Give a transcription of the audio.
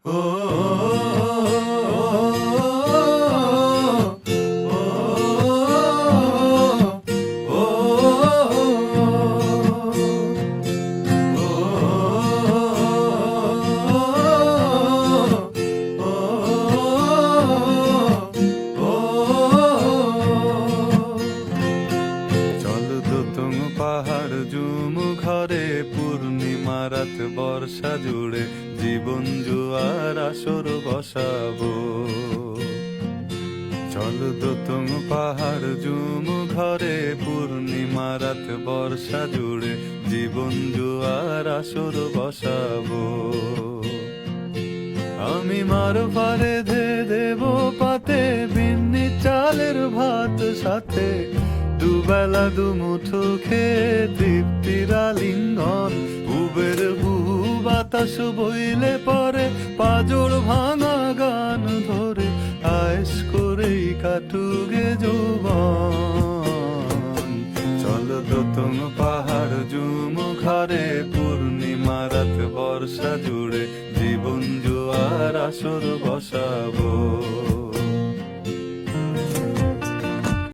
ও পাহাড় জুম ঘরে পূর্ণিমা রাত বর্ষা জুড়ে জীবন জুয়ার আসর বসাবো। চল দোতং পাহাড় জুম ঘরে পূর্ণিমা রাত বর্ষা জুড়ে জীবন জুয়ার আসর বসাবো। আমি মার পারে ধে দেব পাতে বিন্নি চালের ভাত সাথে দুবেলা দুমুঠো খেয়ে তৃপ্তির আলিঙ্গন। উবের বহু বাতাস বইলে পরে পাজর ভাঙা গান ধরে আয়েস করেই কাটুগে যৌবন। চল দোতং পাহাড় জুম ঘরে পূর্ণিমা রাত বর্ষা জুড়ে জীবন জুয়ার আসর বসাবো।